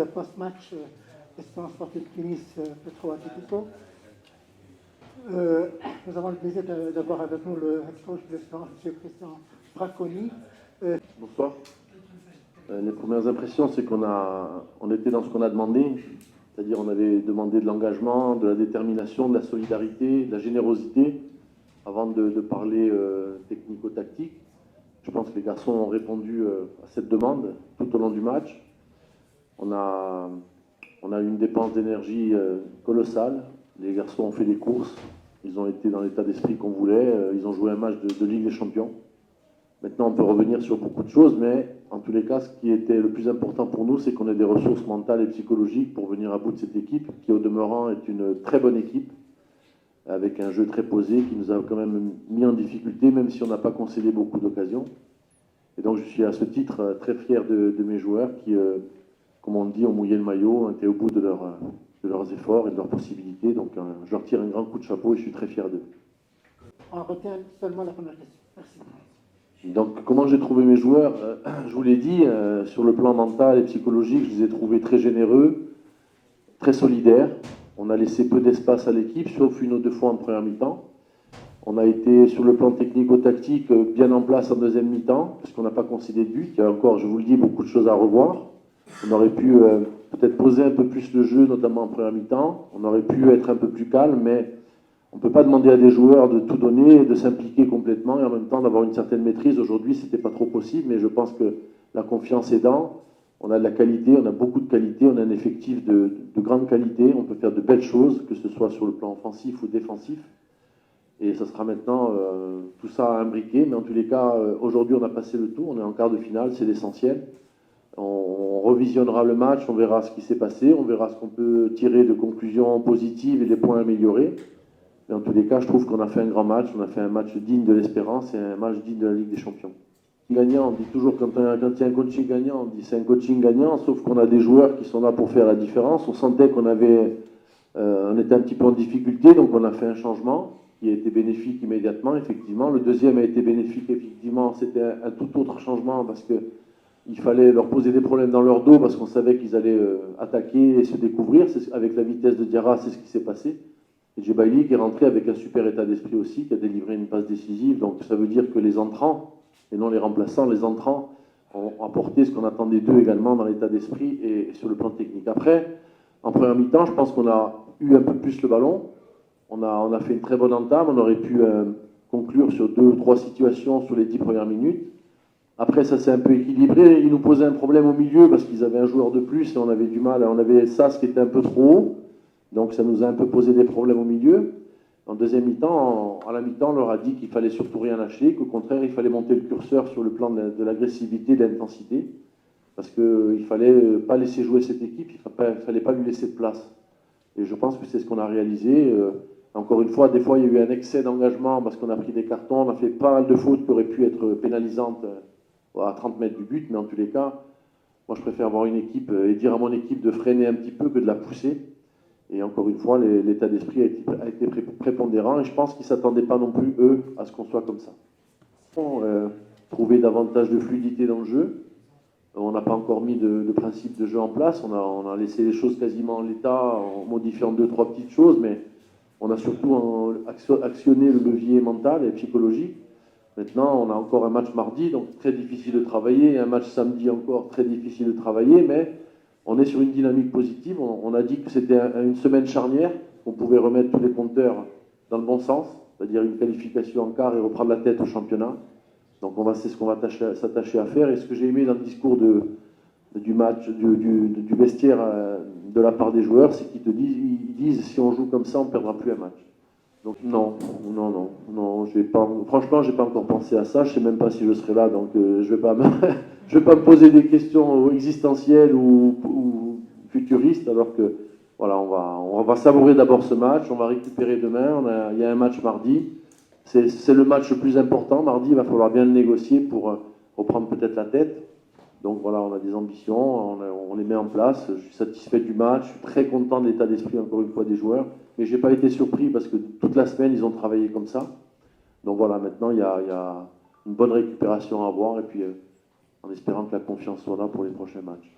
post-match Espérance Sportive Tunis Petro Atlético. Nous avons le plaisir d'avoir avec nous le head coach de l'Espérance, M. Christian Braconi. Bonsoir. Les premières impressions, c'est on était dans ce qu'on a demandé, c'est-à-dire on avait demandé de l'engagement, de la détermination, de la solidarité, de la générosité, avant de parler technico-tactique. Je pense que les garçons ont répondu à cette demande tout au long du match. On a eu une dépense d'énergie colossale. Les garçons ont fait des courses, ils ont été dans l'état d'esprit qu'on voulait, ils ont joué un match de Ligue des Champions. Maintenant, on peut revenir sur beaucoup de choses, mais en tous les cas, ce qui était le plus important pour nous, c'est qu'on ait des ressources mentales et psychologiques pour venir à bout de cette équipe, qui au demeurant est une très bonne équipe, avec un jeu très posé, qui nous a quand même mis en difficulté, même si on n'a pas concédé beaucoup d'occasions. Et donc, je suis à ce titre très fier de mes joueurs qui, comme on dit, ont mouillé le maillot, étaient au bout de leurs efforts et de leurs possibilités. Donc, je leur tire un grand coup de chapeau et je suis très fier d'eux. On retient seulement la première question. Merci. Donc, comment j'ai trouvé mes joueurs? Je vous l'ai dit, sur le plan mental et psychologique, je les ai trouvés très généreux, très solidaires. On a laissé peu d'espace à l'équipe, sauf une ou deux fois en première mi-temps. On a été, sur le plan technico-tactique, bien en place en deuxième mi-temps, puisqu'on n'a pas concédé de but. Il y a encore, je vous le dis, beaucoup de choses à revoir. On aurait pu peut-être poser un peu plus le jeu, notamment en première mi-temps. On aurait pu être un peu plus calme, mais on ne peut pas demander à des joueurs de tout donner, de s'impliquer complètement et en même temps d'avoir une certaine maîtrise. Aujourd'hui, ce n'était pas trop possible, mais je pense que la confiance aidant, on a de la qualité, on a beaucoup de qualité, on a un effectif de grande qualité, on peut faire de belles choses, que ce soit sur le plan offensif ou défensif. Et ça sera maintenant tout ça à imbriquer, mais en tous les cas, aujourd'hui on a passé le tour, on est en quart de finale, c'est l'essentiel. On revisionnera le match, on verra ce qui s'est passé, on verra ce qu'on peut tirer de conclusions positives et des points améliorés. Mais en tous les cas, je trouve qu'on a fait un grand match, on a fait un match digne de l'Espérance et un match digne de la Ligue des Champions. Gagnant, on dit toujours, quand il y a un coaching gagnant, on dit c'est un coaching gagnant, sauf qu'on a des joueurs qui sont là pour faire la différence. On sentait on était un petit peu en difficulté, donc on a fait un changement qui a été bénéfique immédiatement, effectivement. Le deuxième a été bénéfique, effectivement. C'était un tout autre changement parce qu'il fallait leur poser des problèmes dans leur dos parce qu'on savait qu'ils allaient attaquer et se découvrir. Avec la vitesse de Diarra, c'est ce qui s'est passé. Et Djebaili qui est rentré avec un super état d'esprit aussi, qui a délivré une passe décisive. Donc ça veut dire que les entrants, et non les remplaçants, les entrants ont apporté ce qu'on attendait d'eux également dans l'état d'esprit et sur le plan technique. Après, en première mi-temps, je pense qu'on a eu un peu plus le ballon. On a fait une très bonne entame. On aurait pu conclure sur 2 ou 3 situations sur les 10 premières minutes. Après, ça s'est un peu équilibré. Ils nous posaient un problème au milieu parce qu'ils avaient un joueur de plus et on avait du mal. On avait Sass qui était un peu trop haut. Donc ça nous a un peu posé des problèmes au milieu. En deuxième mi-temps, à la mi-temps, on leur a dit qu'il fallait surtout rien lâcher, qu'au contraire, il fallait monter le curseur sur le plan de l'agressivité, de l'intensité, parce qu'il ne fallait pas laisser jouer cette équipe, il ne fallait pas lui laisser de place. Et je pense que c'est ce qu'on a réalisé. Encore une fois, des fois, il y a eu un excès d'engagement parce qu'on a pris des cartons, on a fait pas mal de fautes qui auraient pu être pénalisantes à 30 mètres du but, mais en tous les cas, moi je préfère avoir une équipe et dire à mon équipe de freiner un petit peu que de la pousser. Et encore une fois, l'état d'esprit a été prépondérant et je pense qu'ils ne s'attendaient pas non plus, eux, à ce qu'on soit comme ça. Trouver davantage de fluidité dans le jeu. On n'a pas encore mis de principe de jeu en place. On a laissé les choses quasiment en l'état en modifiant 2-3 petites choses, mais on a surtout actionné le levier mental et psychologique. Maintenant, on a encore un match mardi, donc très difficile de travailler, et un match samedi encore très difficile de travailler, mais on est sur une dynamique positive. On a dit que c'était une semaine charnière, qu'on pouvait remettre tous les compteurs dans le bon sens, c'est-à-dire une qualification en quart et reprendre la tête au championnat. Donc c'est ce qu'on va s'attacher à faire. Et ce que j'ai aimé dans le discours du match, du vestiaire de la part des joueurs, c'est qu'ils disent si on joue comme ça, on ne perdra plus un match. Donc non, franchement, j'ai pas encore pensé à ça. Je sais même pas si je serai là, donc je vais pas me poser des questions existentielles ou futuristes, alors que voilà, on va savourer d'abord ce match. On va récupérer demain. Il y a un match mardi. C'est le match le plus important. Mardi, il va falloir bien le négocier pour reprendre peut-être la tête. Donc voilà, on a des ambitions, on les met en place. Je suis satisfait du match, je suis très content de l'état d'esprit, encore une fois, des joueurs. Mais je n'ai pas été surpris parce que toute la semaine, ils ont travaillé comme ça. Donc voilà, maintenant, il y a une bonne récupération à avoir et puis en espérant que la confiance soit là pour les prochains matchs.